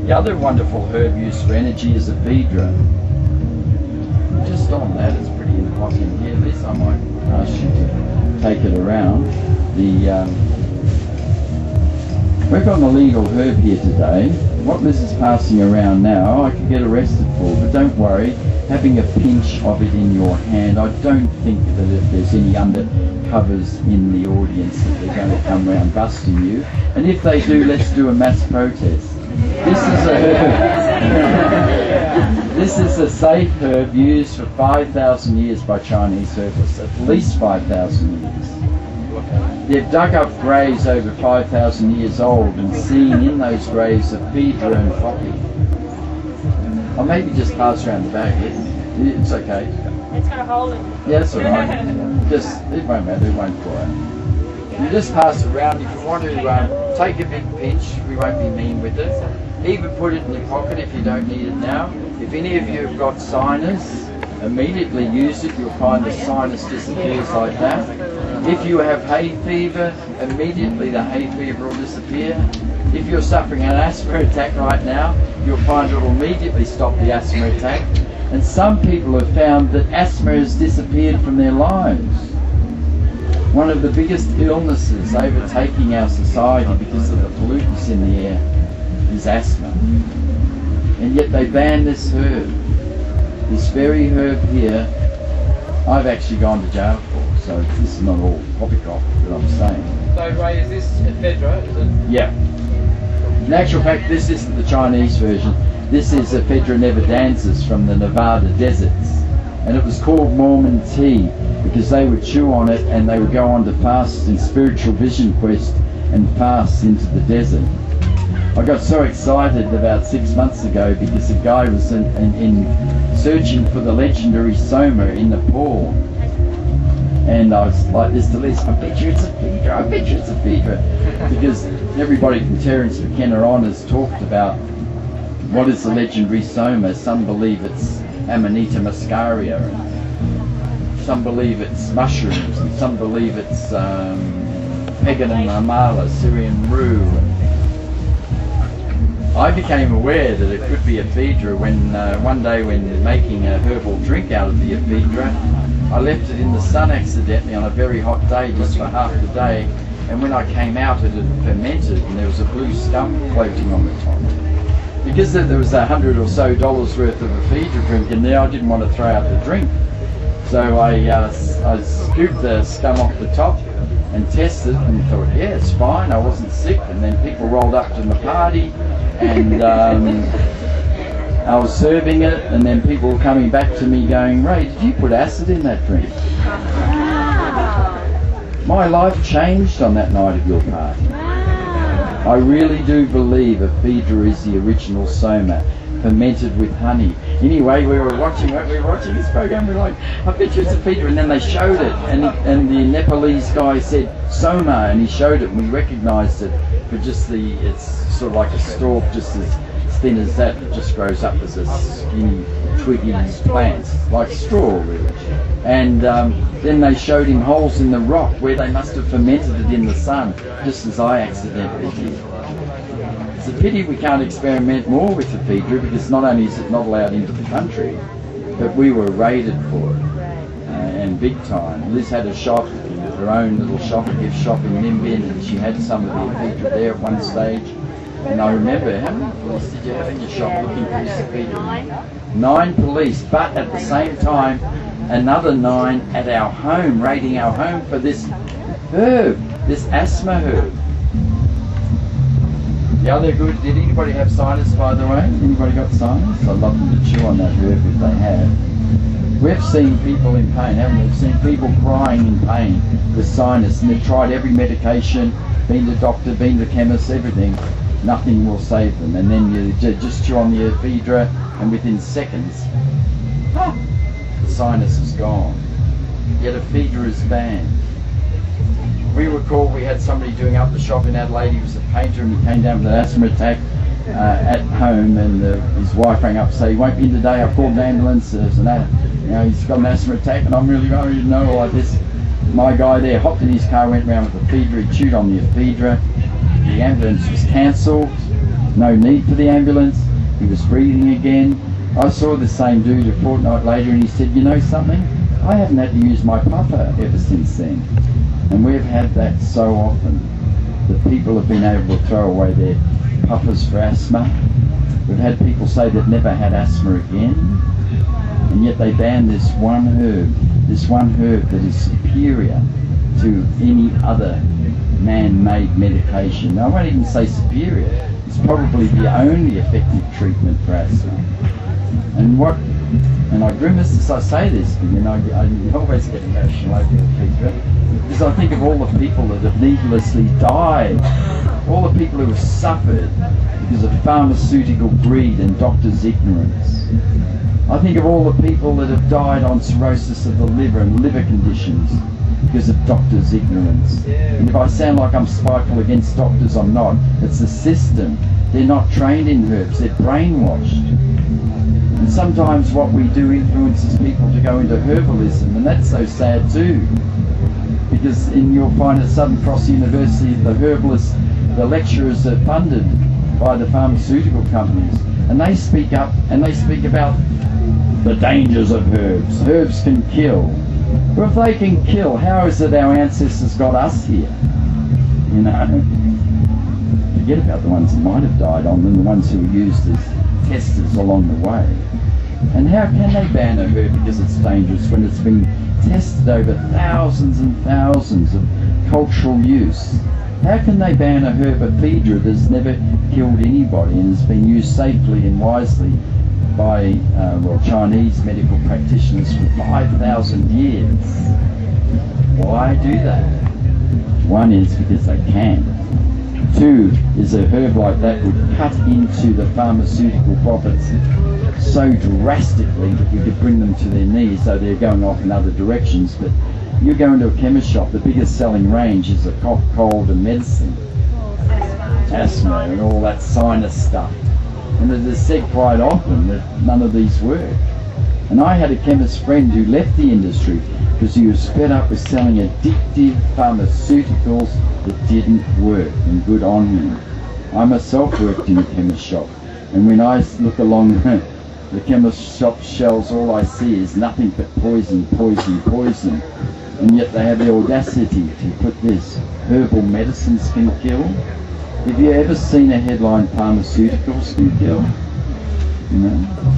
The other wonderful herb used for energy is ephedra. Just on that, it's pretty hot in here, Liz. I might ask you to take it around. We've got an illegal herb here today. What Liz is passing around now, I could get arrested for, but don't worry. Having a pinch of it in your hand, I don't think that if there's any undercovers in the audience that they're going to come around busting you. And if they do, let's do a mass protest. This is a herb. This is a safe herb used for 5,000 years by Chinese herbalists, at least 5,000 years. They've dug up graves over 5,000 years old and seen in those graves ephedra and poppy. I'll maybe just pass around the back. It's okay. It's got a hole in it. Yeah, that's all right. It won't matter, it won't fly. You just pass it around. If you want to take a big pinch, we won't be mean with it. Even put it in your pocket if you don't need it now. If any of you have got sinus, immediately use it. You'll find the sinus disappears like that. If you have hay fever, immediately the hay fever will disappear. If you're suffering an asthma attack right now, you'll find it will immediately stop the asthma attack. And some people have found that asthma has disappeared from their lives. One of the biggest illnesses overtaking our society because of the pollutants in the air is asthma. And yet they ban this herb. This very herb here, I've actually gone to jail for, so this is not all poppycock that I'm saying. So Ray, is this ephedra? Is it? Yeah. In actual fact, this isn't the Chinese version. This is ephedra nevadensis from the Nevada deserts. And it was called Mormon tea because they would chew on it and they would go on to fast in spiritual vision quest and fast into the desert. I got so excited about 6 months ago because a guy was in searching for the legendary Soma in Nepal. And I was like this to Liz, I bet you it's ephedra, I bet you it's ephedra. Because everybody from Terence McKenna on has talked about what is the legendary Soma. Some believe it's Amanita muscaria, and some believe it's mushrooms, and some believe it's Peganum amala, Syrian rue. I became aware that it could be ephedra when one day when making a herbal drink out of the ephedra, I left it in the sun accidentally on a very hot day just for half the day, and when I came out it had fermented and there was a blue scum floating on the top. Because there was $100 or so worth of ephedra drink in there, I didn't want to throw out the drink. So I scooped the scum off the top and tested and thought, yeah, it's fine, I wasn't sick. And then people rolled up to the party and I was serving it, and then people were coming back to me going, Ray, did you put acid in that drink? My life changed on that night of your party. I really do believe ephedra is the original Soma, fermented with honey. Anyway, we were watching this program, we were like, I bet you it's ephedra, and then they showed it, and the Nepalese guy said Soma, and he showed it, and we recognised it for just it's sort of like a stalk, just as thin as that, it just grows up as a skinny, twiggy plant, like straw really. And then they showed him holes in the rock where they must have fermented it in the sun, just as I accidentally did. It's a pity we can't experiment more with ephedra because not only is it not allowed into the country, but we were raided for it, and big time. Liz had a shop, her own little shop, a gift shop in Nimbin, and she had some of the ephedra there at one stage. And I remember, how many police did you have in your shop looking for this ephedra? 9 police, but at the same time, another 9 at our home, raiding our home for this herb, this asthma herb. Yeah, they're good. Did anybody have sinus, by the way? Anybody got sinus? I'd love them to chew on that herb if they have. We've seen people in pain, haven't we? We've seen people crying in pain with sinus, and they've tried every medication, been to doctor, been to chemist, everything. Nothing will save them. And then you just chew on the ephedra, and within seconds, the sinus is gone. Yet ephedra is banned. We were called, we had somebody doing up the shop in Adelaide, he was a painter, and he came down with an asthma attack at home, and his wife rang up to say, he won't be in today, I've called an ambulance, he's got an asthma attack, and I'm really worried, like this. My guy there hopped in his car, went round with ephedra, he chewed on the ephedra, the ambulance was cancelled, No need for the ambulance. He was breathing again. I saw the same dude a fortnight later and he said, you know something? I haven't had to use my puffer ever since then. And we've had that so often, that people have been able to throw away their puffers for asthma. We've had people say they've never had asthma again, and yet they banned this one herb that is superior to any other man-made medication. I won't even say superior. It's probably the only effective treatment for asthma. And I grimace as I say this, but I always get emotional over it, because I think of all the people that have needlessly died, all the people who have suffered because of pharmaceutical greed and doctors' ignorance. I think of all the people that have died on cirrhosis of the liver and liver conditions because of doctors' ignorance. And if I sound like I'm spiteful against doctors, I'm not. It's the system. They're not trained in herbs, they're brainwashed. And sometimes what we do influences people to go into herbalism, and that's so sad too. Because you'll find at Southern Cross University, the herbalists, the lecturers are funded by the pharmaceutical companies, and they speak up and they speak about the dangers of herbs. Herbs can kill. Well, if they can kill, how is it our ancestors got us here? You know, forget about the ones that might have died on them, the ones who were used as testers along the way. And how can they ban a herb because it's dangerous when it's been tested over thousands and thousands of cultural use? How can they ban a herb, ephedra, that's never killed anybody and has been used safely and wisely by Chinese medical practitioners for 5,000 years? Why do that? One is because they can. Two is a herb like that would cut into the pharmaceutical profits so drastically that you could bring them to their knees, so they're going off in other directions. But you go into a chemist shop, the biggest selling range is a cough, cold and medicine. Asthma and all that sinus stuff. And it is said quite often that none of these work. And I had a chemist friend who left the industry because he was fed up with selling addictive pharmaceuticals that didn't work, and good on him. I myself worked in a chemist shop, and when I look along the chemist shop shelves, all I see is nothing but poison, poison, poison. And yet they have the audacity to put this: herbal medicines can kill. Have you ever seen a headline, pharmaceuticals can kill? You know?